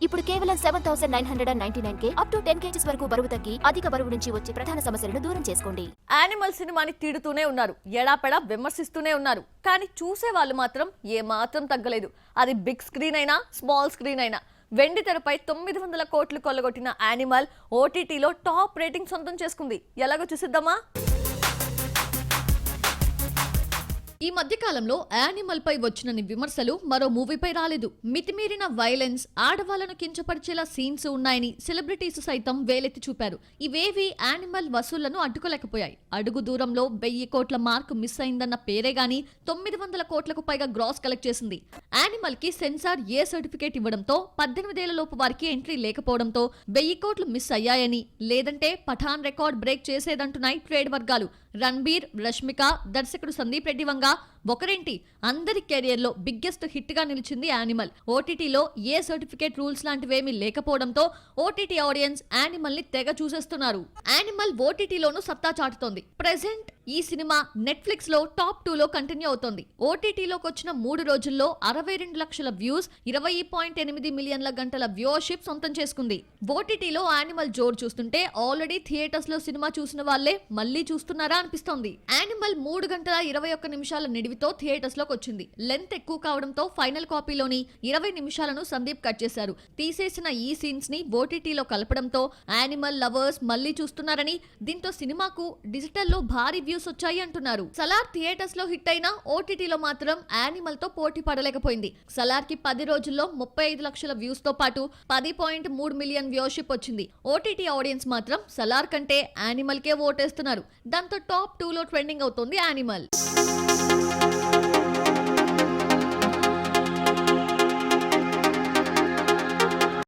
ఇప్పుడు కేవలం 7,999 up to 10 kgs వరకు బరువు తగ్గి అధిక బరువు నుంచి వచ్చే ప్రధాన సమస్యలను దూరం చేసుకోండి. యానిమల్ సినిమాని తిడుతూనే ఉన్నారు, ఎడాపెడా విమర్శిస్తూనే ఉన్నారు. కానీ చూసే వాళ్ళు మాత్రం ఏ మాత్రం తగ్గలేదు. అది బిగ్ స్క్రీన్ అయినా స్మాల్ స్క్రీన్ అయినా. వెండి తెరపై 900 కోట్లు కొల్లగొట్టిన యానిమల్ ఓటీటీలో టాప్ రేటింగ్ సొంతం చేసుకుంది. ఎలాగో చూసిద్దామా? ఈ మధ్య కాలంలో యానిమల్ పై వచ్చిన విమర్శలు మరో మూవీపై రాలేదు. మితిమీరిన వైలెన్స్, ఆడవాళ్లను కించపరిచేలా సీన్స్ ఉన్నాయని సెలబ్రిటీస్ సైతం వేలెత్తి చూపారు. ఇవేవి యానిమల్ వసూళ్లను అడ్డుకోలేకపోయాయి. అడుగు దూరంలో 1000 కోట్ల మార్క్ మిస్ అయిందన్న పేరే గాని 900 కోట్లకు పైగా గ్రాస్ కలెక్ట్ చేసింది. యానిమల్ కి సెన్సార్ ఏ సర్టిఫికేట్ ఇవ్వడంతో 18 ఏళ్ల లోపు వారికి ఎంట్రీ లేకపోవడంతో 1000 కోట్లు మిస్ అయ్యాయని, లేదంటే పఠాన్ రికార్డ్ బ్రేక్ చేసేదంటున్నాయి ట్రేడ్ వర్గాలు. రణబీర్, రష్మిక, దర్శకుడు సందీప్ రెడ్డి వంగ ఒకరేంటి అందరి కెరియర్ లో బిగ్గెస్ట్ హిట్ గా నిలిచింది యానిమల్. ఓటీటీలో ఏ సర్టిఫికేట్ రూల్స్ లాంటివేమీ లేకపోవడంతో ఓటీటీ ఆడియన్స్ యానిమల్ ని తెగ చూసేస్తున్నారు. యానిమల్ ఓటీటీలోనూ సత్తా చాటుతోంది. ప్రెజెంట్ ఈ సినిమా నెట్ఫ్లిక్స్ లో టాప్ 2 లో కంటిన్యూ అవుతోంది. ఓటీటీలోకి వచ్చిన 3 రోజుల్లో 62 లక్షల వ్యూస్, 20.8 మిలియన్ల గంటల వ్యూవర్షిప్ సొంతం చేసుకుంది. ఓటీటీలో యానిమల్ జోరు చూస్తుంటే ఆల్రెడీ థియేటర్స్ లో సినిమా చూసిన వాళ్లే మళ్లీ చూస్తున్నారా అనిపిస్తోంది. యానిమల్ 3 గంటల 21 నిమిషాల నిడివితో థియేటర్స్ లోకి వచ్చింది. లెంత్ ఎక్కువ కావడంతో ఫైనల్ కాపీలోని 20 నిమిషాలను సందీప్ కట్ చేశారు. తీసేసిన ఈ సీన్స్ ని ఓటీటీలో కలపడంతో యానిమల్ లవర్స్ మళ్లీ చూస్తున్నారని, దీంతో సినిమాకు డిజిటల్ లో భారీ వ్యూస్ వచ్చాయి అంటున్నారు. సలార్ థియేటర్స్ లో హిట్ అయినా ఓటీటీలో మాత్రం యానిమల్ తో పోటీ పడలేకపోయింది. సలార్ కి 10 రోజుల్లో 35 లక్షల వ్యూస్ తో పాటు 10.3 మిలియన్ వ్యూవర్షిప్ వచ్చింది. ఓటీటీ ఆడియన్స్ మాత్రం సలార్ కంటే యానిమల్ కే ఓటేస్తున్నారు. దాంతో టాప్ 2 లో ట్రెండింగ్ అవుతోంది యానిమల్.